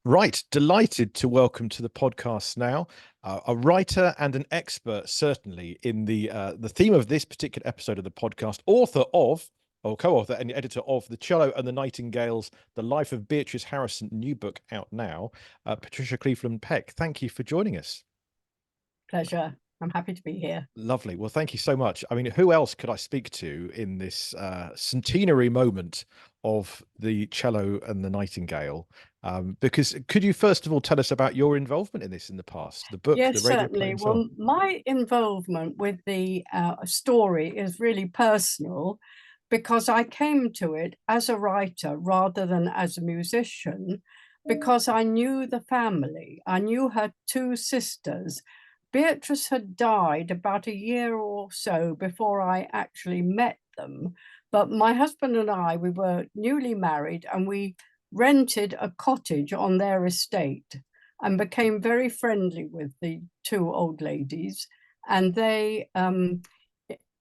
Right, delighted to welcome to the podcast now a writer and an expert, certainly in the theme of this particular episode of the podcast, author of, or co-author and editor of The Cello and the Nightingales, The Life of Beatrice Harrison, new book out now, Patricia Cleveland-Peck. Thank you for joining us. Pleasure. I'm happy to be here. Lovely. Well, thank you so much. I mean, who else could I speak to in this centenary moment of the Cello and the Nightingale? Because could you first of all tell us about your involvement in this in the past, the book, Yes, the radio play, certainly. and so Well, on? my involvement with the story is really personal because I came to it as a writer rather than as a musician, because I knew the family. I knew her two sisters. Beatrice had died about a year or so before I actually met them. But my husband and I, we were newly married and we rented a cottage on their estate and became very friendly with the two old ladies. And they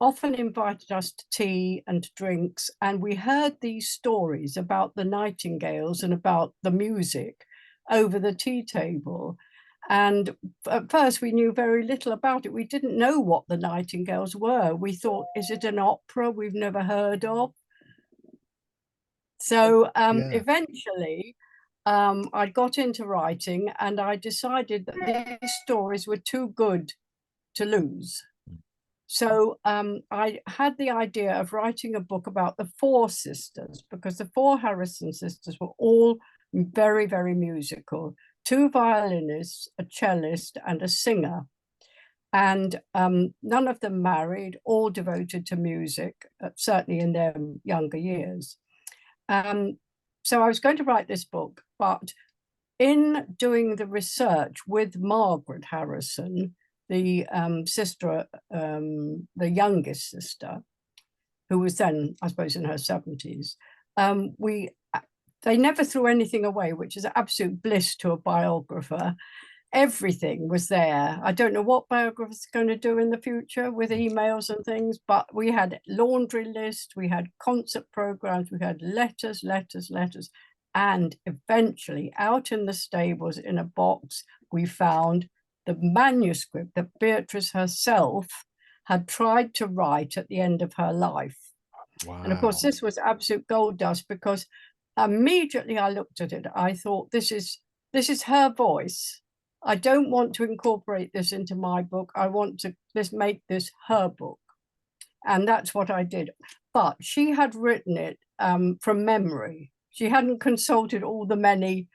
often invited us to tea and to drinks. And we heard these stories about the Nightingales and about the music over the tea table. And at first we knew very little about it. We didn't know what the Nightingales were. We thought, is it an opera we've never heard of? So eventually I got into writing and I decided that these stories were too good to lose. So I had the idea of writing a book about the four sisters, because the four Harrison sisters were all very, very musical. Two violinists, a cellist, and a singer. And none of them married, all devoted to music, certainly in their younger years. So I was going to write this book, but in doing the research with Margaret Harrison, the sister, the youngest sister, who was then, I suppose, in her 70s, they never threw anything away, which is absolute bliss to a biographer. Everything was there. I don't know what biographers are going to do in the future with emails and things, but we had laundry lists, we had concert programs, we had letters. And eventually, out in the stables in a box, we found the manuscript that Beatrice herself had tried to write at the end of her life. Wow. And of course, this was absolute gold dust, because immediately I looked at it, I thought, this is her voice. I don't want to incorporate this into my book. I want to make this her book. And that's what I did. But she had written it from memory. She hadn't consulted all the many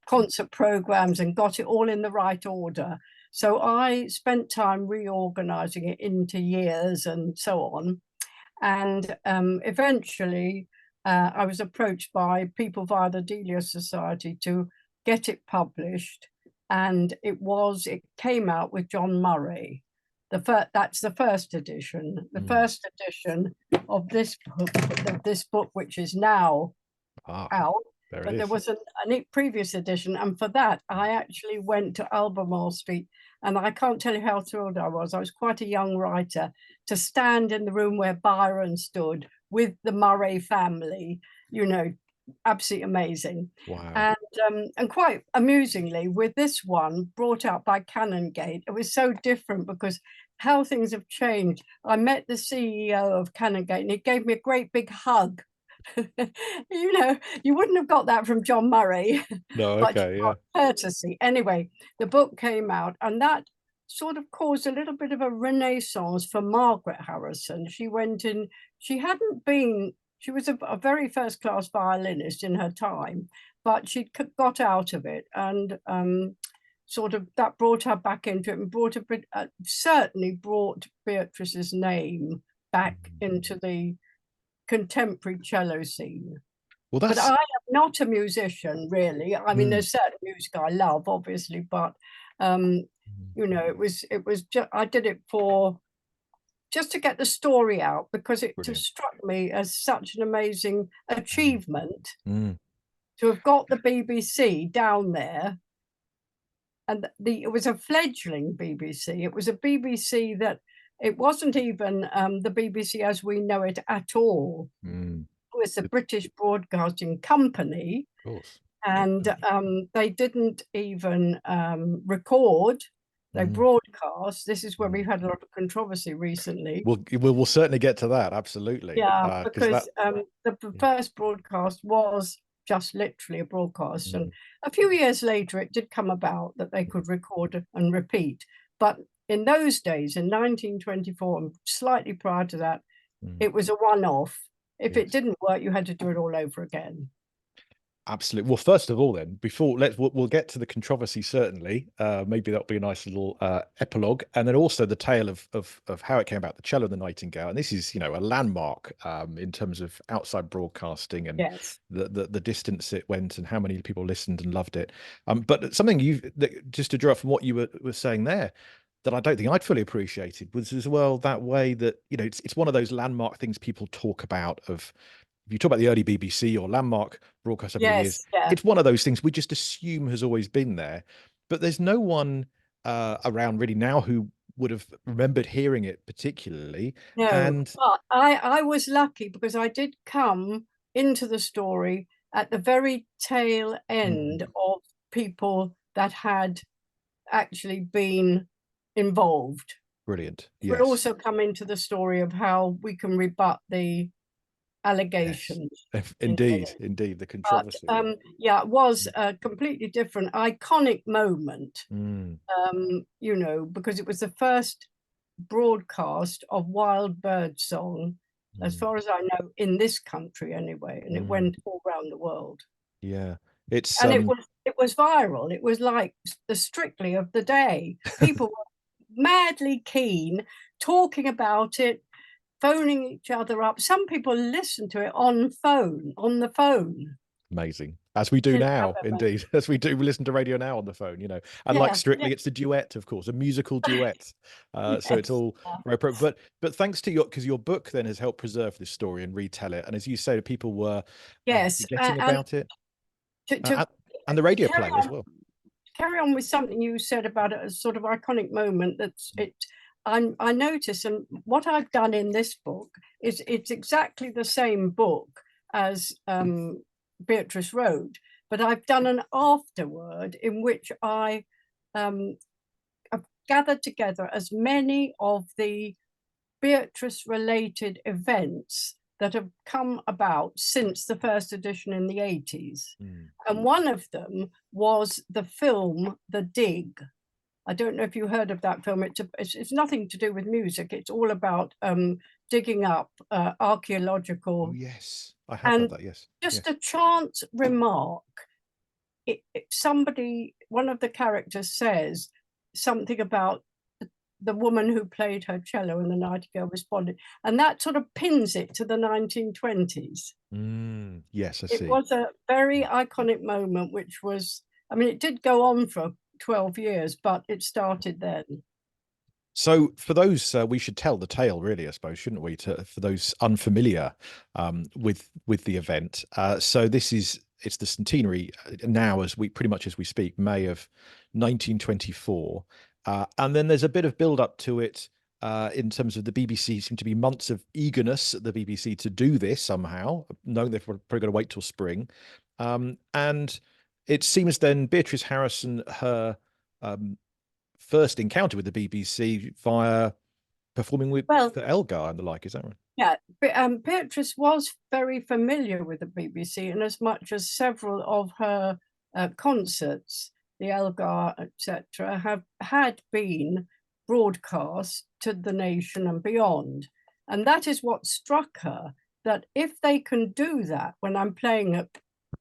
concert programs and got it all in the right order. So I spent time reorganizing it into years and so on. And eventually I was approached by people via the Delia Society to get it published. And it came out with John Murray. That's the first edition. The first edition of this book, which is now out. But there was a previous edition, and for that I actually went to Albemarle Street, and I can't tell you how thrilled I was. I was quite a young writer, to stand in the room where Byron stood with the Murray family, absolutely amazing. Wow. And quite amusingly, with this one brought out by Canongate, it was so different because how things have changed. I met the CEO of Canongate and he gave me a great big hug. You wouldn't have got that from John Murray. No, okay, yeah. Courtesy. Anyway, the book came out, and that sort of caused a little bit of a renaissance for Margaret Harrison. She went in, she was a very first-class violinist in her time, but she got out of it, and sort of that brought her back into it, and certainly brought Beatrice's name back into the contemporary cello scene. Well, but I am not a musician, really. I mean, there's certain music I love, obviously, but it was just, I did it for just to get the story out, because it just struck me as such an amazing achievement to have got the BBC down there. And it was a fledgling BBC. It was a BBC that, it wasn't even the BBC as we know it at all. It was the British Broadcasting Company. Of course. And they didn't even record. They broadcast. This is where we've had a lot of controversy recently. We'll certainly get to that. Absolutely. Yeah, because the first broadcast was just literally a broadcast. And a few years later, it did come about that they could record and repeat. But in those days, in 1924, and slightly prior to that, it was a one-off. If it didn't work, you had to do it all over again. Absolutely. Well, first of all, then, we'll get to the controversy, certainly. Maybe that'll be a nice little epilogue, and then also the tale of how it came about, the cello and the Nightingale. And this is, a landmark in terms of outside broadcasting and the distance it went and how many people listened and loved it. But something just to draw from what you were saying there, that I don't think I'd fully appreciated was as well that way that, it's one of those landmark things people talk about of. If you talk about the early BBC or landmark broadcast over the years, it's one of those things we just assume has always been there. But there's no one around really now who would have remembered hearing it particularly. No, and but I was lucky because I did come into the story at the very tail end of people that had actually been involved. Brilliant. We'll also come into the story of how we can rebut the allegations. Yes. Indeed, the controversy. But, it was a completely different, iconic moment, because it was the first broadcast of wild bird song, as far as I know, in this country anyway, and it went all around the world. Yeah, it was viral. It was like the Strictly of the day. People were madly keen, talking about it, phoning each other up. Some people listen to it on the phone. Amazing. As we do now, indeed. As we listen to radio now on the phone, And like Strictly, it's a duet, of course, a musical duet. So it's all very appropriate. But thanks to because your book then has helped preserve this story and retell it. And as you say, people were forgetting about it. And the radio play as well. Carry on with something you said about a sort of iconic moment. I notice, and what I've done in this book is it's exactly the same book as Beatrice wrote, but I've done an afterword in which I have gathered together as many of the Beatrice-related events that have come about since the first edition in the 80s. And one of them was the film The Dig. I don't know if you heard of that film. It's nothing to do with music. It's all about digging up archaeological. Oh, yes, I have heard that. Yes, just a chance remark. One of the characters says something about the woman who played her cello, and the Nightingale responded, and that sort of pins it to the 1920s. Yes, I see. It was a very iconic moment, which was, it did go on for 12 years, but it started then. So for those, we should tell the tale, really, I suppose, shouldn't we? For those unfamiliar with the event. So it's the centenary now, as we speak, May of 1924, and then there's a bit of build up to it in terms of the BBC. Seem to be months of eagerness at the BBC to do this somehow, knowing they've probably got to wait till spring, and it seems then Beatrice Harrison, her first encounter with the BBC via performing with the Elgar and the like. Is that right? Yeah, Beatrice was very familiar with the BBC, in as much as several of her concerts, the Elgar, etc., had been broadcast to the nation and beyond. And that is what struck her, that if they can do that when I'm playing at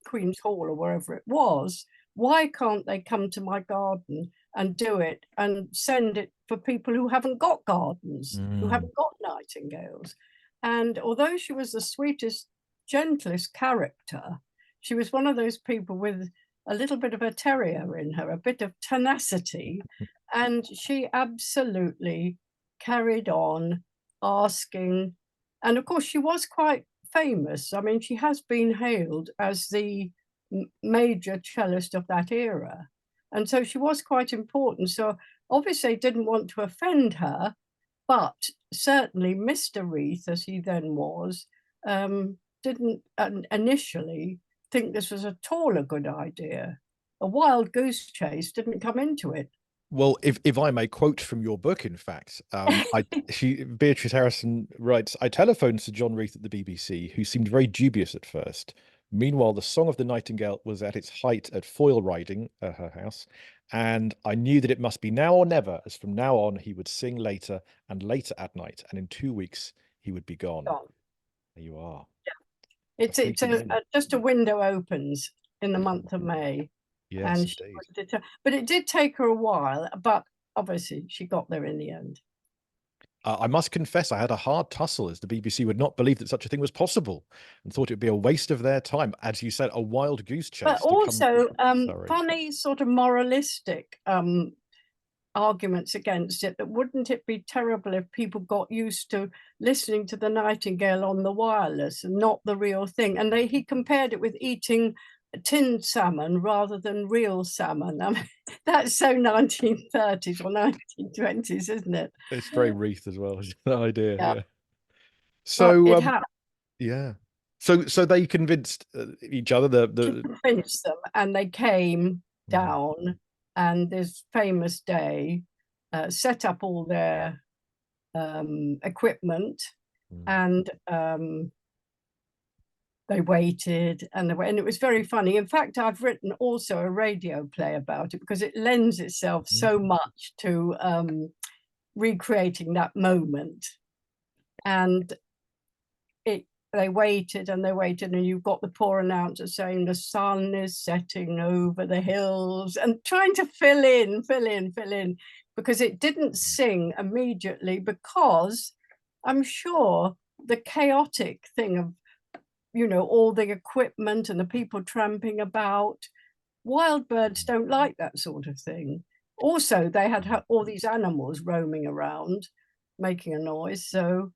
Queen's Hall or wherever it was, why can't they come to my garden and do it and send it for people who haven't got gardens, who haven't got nightingales? And although she was the sweetest, gentlest character, she was one of those people with a little bit of a terrier in her, a bit of tenacity, and she absolutely carried on asking. And of course, she was quite famous. She has been hailed as the major cellist of that era. And so she was quite important. So obviously they didn't want to offend her, but certainly Mr. Reith, as he then was, didn't initially think this was at all a good idea. A wild goose chase didn't come into it. Well, if I may quote from your book, in fact, Beatrice Harrison writes, I telephoned to John Reith at the BBC, who seemed very dubious at first. Meanwhile, the Song of the Nightingale was at its height at Foyle Riding, her house, and I knew that it must be now or never, as from now on he would sing later and later at night, and in 2 weeks he would be gone. There you are. Yeah. It's just a window opens in the month of May. Yes, and but it did take her a while, but obviously she got there in the end. I must confess, I had a hard tussle, as the BBC would not believe that such a thing was possible and thought it would be a waste of their time. As you said, a wild goose chase. But also, funny sort of moralistic arguments against it, that wouldn't it be terrible if people got used to listening to the Nightingale on the wireless and not the real thing? And he compared it with eating tinned salmon rather than real salmon. I mean, that's so 1930s or 1920s, isn't it? It's very Reith as well. The idea. Yeah. So yeah. So they convinced each other. She convinced them, and they came down, and this famous day set up all their equipment, and they waited, and it was very funny. In fact, I've written also a radio play about it, because it lends itself so much to recreating that moment. And they waited and they waited, and you've got the poor announcer saying the sun is setting over the hills, and trying to fill in, because it didn't sing immediately, because I'm sure the chaotic thing of, you know, all the equipment and the people tramping about, wild birds don't like that sort of thing. Also, they had all these animals roaming around making a noise, so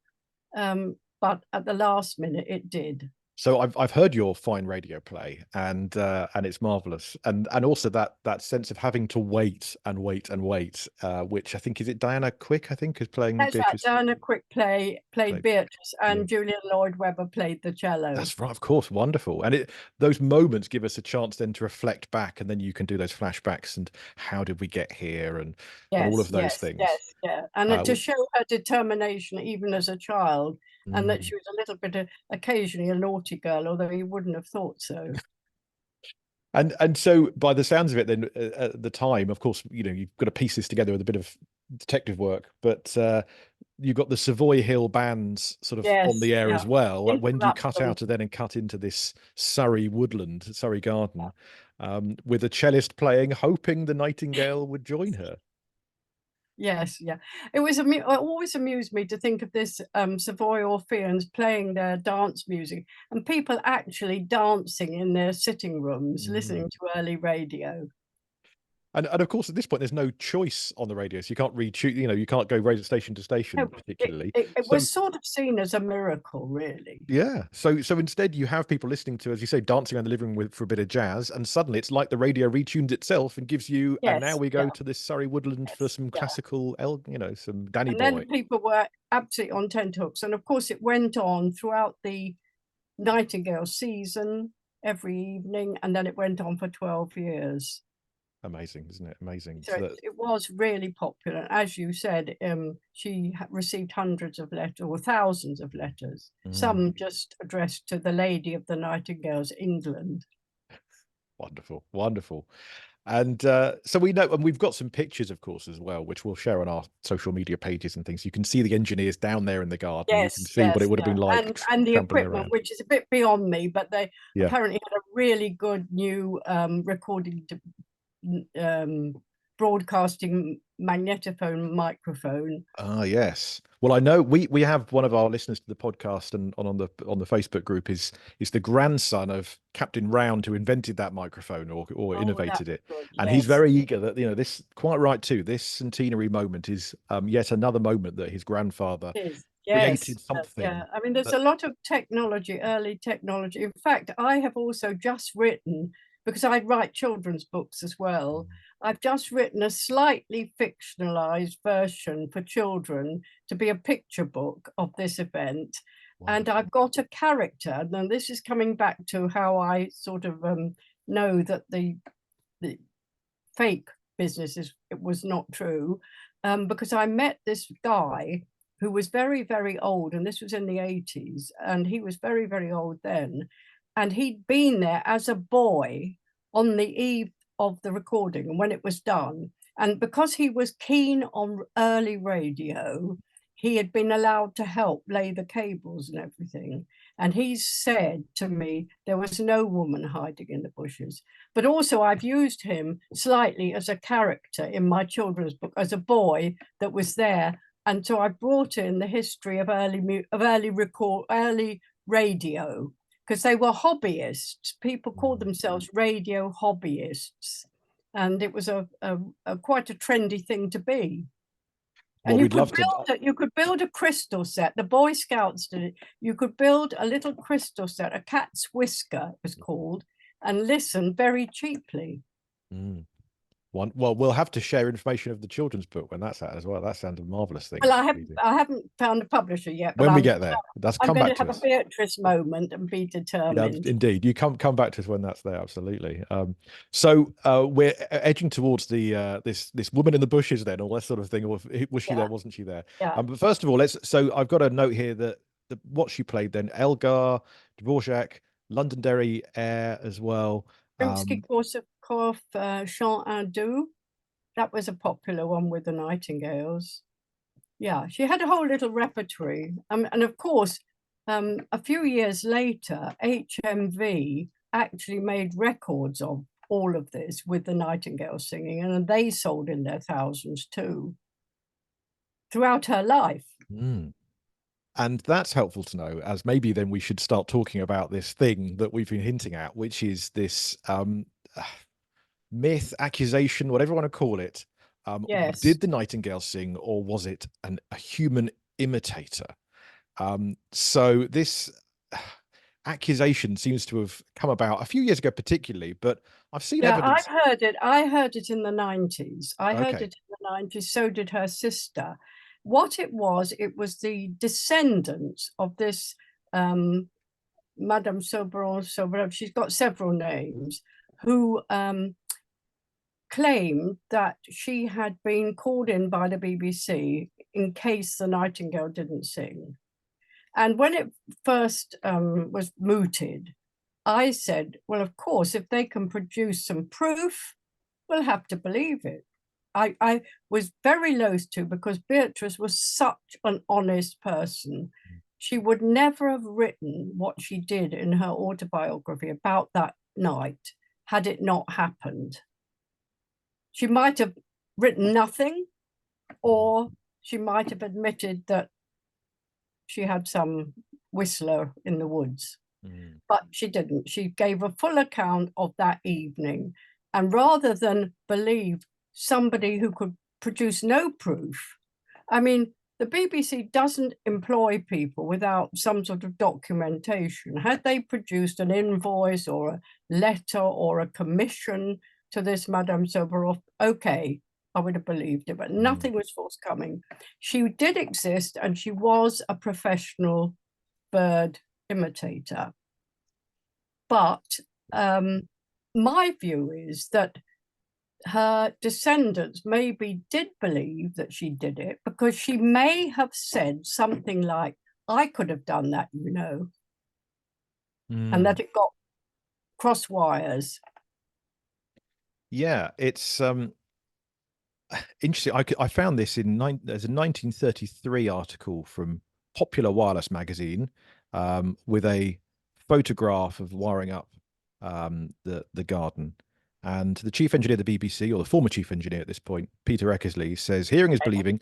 but at the last minute it did. So I've heard your fine radio play, and it's marvelous, and also that sense of having to wait and wait and wait, which I think, is it Diana Quick, I think, is playing Beatrice. Right. Diana Quick played Beatrice, and Julian Lloyd Webber played the cello. That's right, of course, wonderful. And those moments give us a chance then to reflect back, and then you can do those flashbacks and how did we get here, and all of those things. And to show her determination even as a child, and that she was a little bit occasionally a naughty girl, although you wouldn't have thought so. And so, by the sounds of it, then at the time, of course, you know, you've got to piece this together with a bit of detective work, but you've got the Savoy Hill bands sort of on the air as well. Like, when do you cut out of then and cut into this Surrey woodland, Surrey garden, with a cellist playing, hoping the Nightingale would join her? Yes, it was. It always amused me to think of this Savoy Orpheans playing their dance music, and people actually dancing in their sitting rooms, listening to early radio. And of course, at this point, there's no choice on the radio, so you can't re-tune. You know, you can't go radio station to station, particularly. It was sort of seen as a miracle, really. Yeah. So instead, you have people listening to, as you say, dancing around the living room for a bit of jazz, and suddenly it's like the radio retuned itself and gives you. And now we go to this Surrey woodland for some classical, you know, some Danny Boy. And then people were absolutely on tenterhooks, and of course, it went on throughout the Nightingale season every evening, and then it went on for 12 years. Amazing, isn't it? Amazing. So it was really popular. As you said, she received hundreds of letters, or thousands of letters, some just addressed to the Lady of the Nightingales, England. Wonderful, wonderful. And so we know, and we've got some pictures, of course, as well, which we'll share on our social media pages and things. You can see the engineers down there in the garden. You can see what it would have been like. And the equipment, which is a bit beyond me, but they apparently had a really good new recording broadcasting magnetophone microphone. Ah, yes. Well, I know we have one of our listeners to the podcast and on the Facebook group is the grandson of Captain Round, who invented that microphone or innovated it. And he's very eager that, you know, this, quite right too, this centenary moment is yet another moment that his grandfather created something. I mean, there's a lot of technology, early technology. In fact, I have also just written, because I write children's books as well, I've just written a slightly fictionalized version for children to be a picture book of this event. And I've got a character. Now, this is coming back to how I sort of know that the fake business it was not true, because I met this guy who was very, very old, and this was in the 80s, and he was very, very old then, and he'd been there as a boy on the eve of the recording and when it was done. And because he was keen on early radio, he had been allowed to help lay the cables and everything. And he said to me, there was no woman hiding in the bushes. But also I've used him slightly as a character in my children's book, as a boy that was there. And so I brought in the history of early radio, because they were hobbyists. People called themselves radio hobbyists. And it was a quite a trendy thing to be. Well, And we'd love to. You could build a crystal set. The Boy Scouts did it. You could build a little crystal set, a cat's whisker it was called, and listen very cheaply. Well, we'll have to share information of the children's book when that's out as well. That sounds a marvelous thing. Well, I haven't found a publisher yet. But when we get there, I'm going to have a Beatrice moment and be determined. Yeah, indeed, you come back to us when that's there. Absolutely. So we're edging towards the this woman in the bushes, then, all that sort of thing. Or was she there? Wasn't she there? Yeah. But first of all, So I've got a note here that what she played then: Elgar, Dvorak, Londonderry Air as well. Rimsky-Korsakov, Chant Indou. That was a popular one with the Nightingales. Yeah, she had a whole little repertoire. And of course, a few years later, HMV actually made records of all of this with the Nightingale singing, and they sold in their thousands too, throughout her life. And that's helpful to know, as maybe then we should start talking about this thing that we've been hinting at, which is this myth, accusation, whatever you want to call it. Yes. Did the Nightingale sing, or was it a human imitator? So this accusation seems to have come about a few years ago, particularly, but I've seen evidence. I've heard it. I heard it in the 90s. I heard it in the 90s. So did her sister. What it was the descendants of this Madame Soberon, she's got several names, who claimed that she had been called in by the BBC in case the Nightingale didn't sing. And when it first was mooted, I said, well, of course, if they can produce some proof, we'll have to believe it. I was very loath to, because Beatrice was such an honest person. She would never have written what she did in her autobiography about that night had it not happened. She might have written nothing, or she might have admitted that she had some whistler in the woods. But she didn't. She gave a full account of that evening. And rather than believe somebody who could produce no proof, I mean, the BBC doesn't employ people without some sort of documentation. Had they produced an invoice or a letter or a commission to this Madame Soberon, okay, I would have believed it, but nothing was forthcoming. She did exist, and she was a professional bird imitator. But my view is that her descendants maybe did believe that she did it, because she may have said something like, I could have done that, you know, and that it got cross wires. Yeah, it's interesting. I found this there's a 1933 article from Popular Wireless magazine with a photograph of wiring up the garden. And the chief engineer of the BBC, or the former chief engineer at this point, Peter Eckersley, says, hearing is believing.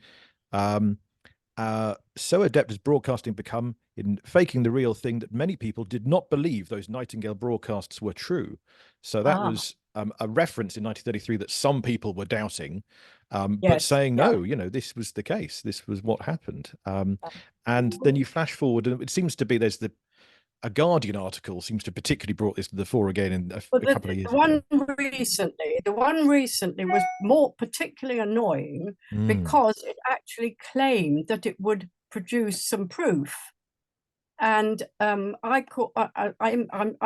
So adept has broadcasting become in faking the real thing that many people did not believe those Nightingale broadcasts were true. So that was a reference in 1933 that some people were doubting, but saying, no, you know, this was the case. This was what happened. And then you flash forward, and it seems to be a Guardian article seems to particularly brought this to the fore again in a couple of years ago. The one recently was more particularly annoying because it actually claimed that it would produce some proof. And I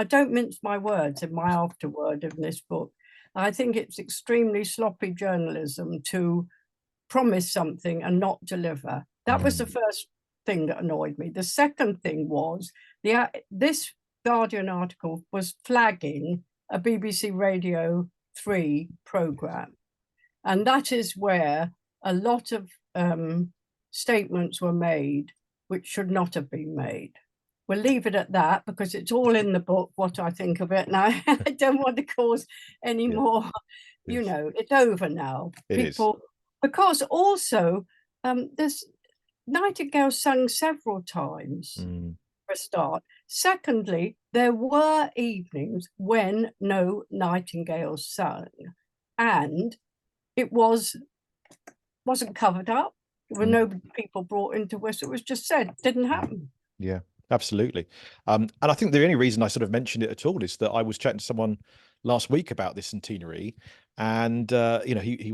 don't mince my words in my afterword in this book. I think it's extremely sloppy journalism to promise something and not deliver. That was the first thing that annoyed me. The second thing was this Guardian article was flagging a BBC Radio 3 programme. And that is where a lot of statements were made which should not have been made. We'll leave it at that because it's all in the book, what I think of it. Now, I don't want to cause any more, you know, it's over now. Because also this Nightingale sung several times for a start. Secondly, there were evenings when no Nightingale sung, and it wasn't covered up. There were no people brought into whistle. It was just said, didn't happen. Yeah, absolutely. And I think the only reason I sort of mentioned it at all is that I was chatting to someone last week about this centenary, and you know, he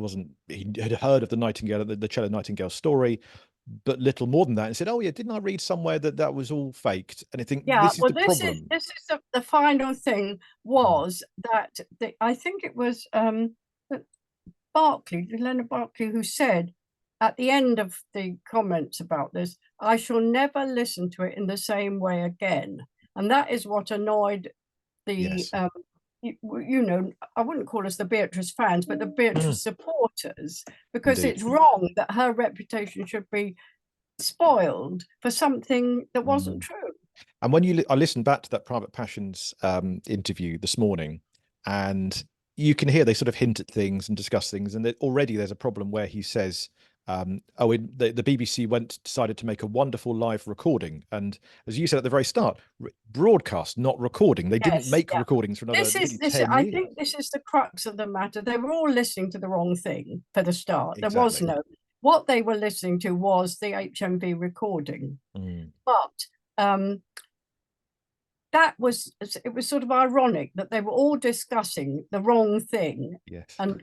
had heard of the Nightingale, the cello Nightingale story, but little more than that, and said, "Oh yeah, didn't I read somewhere that that was all faked?" And I think this is the problem. This is the final thing was that I think it was Leonard Berkeley, who said at the end of the comments about this, "I shall never listen to it in the same way again." And that is what annoyed the, you know, I wouldn't call us the Beatrice fans, but the Beatrice supporters, because it's wrong that her reputation should be spoiled for something that wasn't true. And when I listened back to that Private Passions interview this morning, and you can hear they sort of hint at things and discuss things, and that already there's a problem where he says, the BBC decided to make a wonderful live recording, and as you said at the very start, broadcast, not recording. They didn't make recordings for another 10 years. I think this is the crux of the matter. They were all listening to the wrong thing for the start. There was no, what they were listening to was the HMV recording, but it was sort of ironic that they were all discussing the wrong thing. Yes. And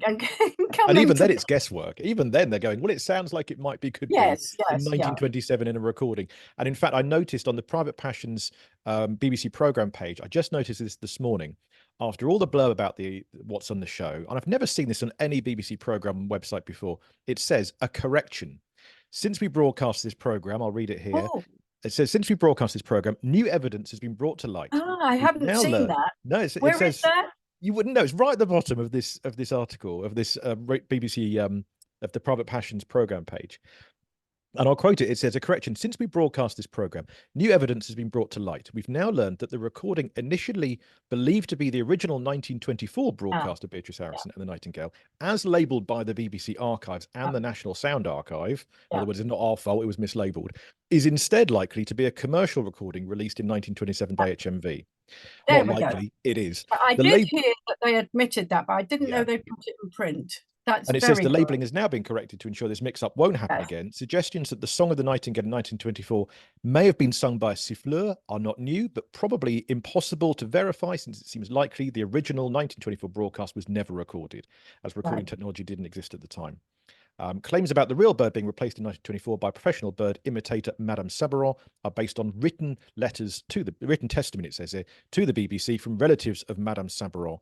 even then it's guesswork. Even then they're going, well, it sounds like it could be in 1927 in a recording. And in fact, I noticed on the Private Passions BBC programme page, I just noticed this morning, after all the blurb about what's on the show, and I've never seen this on any BBC programme website before, it says a correction. Since we broadcast this programme, I'll read it here. It says, since we broadcast this programme, new evidence has been brought to light. I haven't seen that. No, it Where says, is that? You wouldn't know. It's right at the bottom of this article, of this BBC, of the Private Passions programme page. And I'll quote it. It says, a correction. Since we broadcast this programme, new evidence has been brought to light. We've now learned that the recording initially believed to be the original 1924 broadcast of Beatrice Harrison and the Nightingale, as labelled by the BBC Archives and the National Sound Archive, in other words, it's not our fault, it was mislabelled, is instead likely to be a commercial recording released in 1927 by HMV. Not likely, it is. But I did hear that they admitted that, but I didn't know they put it in print. And it says the labelling has now been corrected to ensure this mix-up won't happen again. Suggestions that the Song of the Nightingale in 1924 may have been sung by a siffleur are not new, but probably impossible to verify, since it seems likely the original 1924 broadcast was never recorded, as recording technology didn't exist at the time. Claims about the real bird being replaced in 1924 by professional bird imitator Madame Sabaron are based on written letters written testimony, it says here, to the BBC from relatives of Madame Sabaron,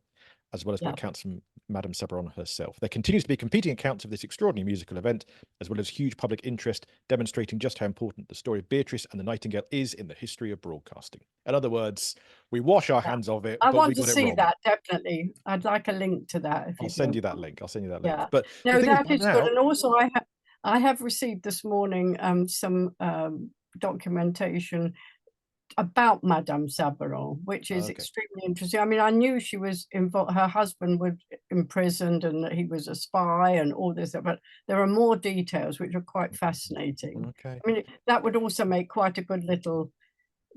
as well as accounts from Madame Sabaron herself. There continues to be competing accounts of this extraordinary musical event, as well as huge public interest, demonstrating just how important the story of Beatrice and the Nightingale is in the history of broadcasting. In other words, we wash our hands of it. I want to see that, definitely. I'd like a link to that. I'll send you that link. Yeah. But no, that is good. And also, I have received this morning some documentation about Madame Sabaron, which is extremely interesting. I mean, I knew she was involved, her husband was imprisoned and that he was a spy and all this, but there are more details which are quite fascinating. I mean, that would also make quite a good little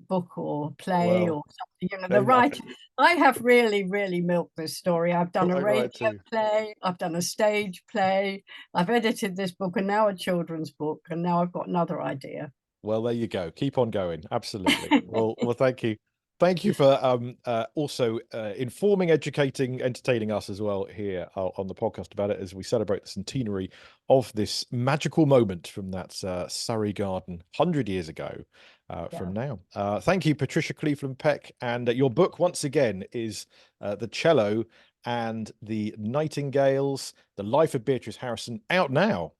book or play or something. You know, the writer. I have really milked this story. I've done a radio play, I've done a stage play, I've edited this book, and now a children's book, and now I've got another idea. Well, there you go. Keep on going. Absolutely. well, thank you. Thank you for also informing, educating, entertaining us as well here on the podcast about it as we celebrate the centenary of this magical moment from that Surrey garden 100 years ago. from now. Thank you, Patricia Cleveland-Peck. And your book, once again, is The Cello and the Nightingales, The Life of Beatrice Harrison, out now.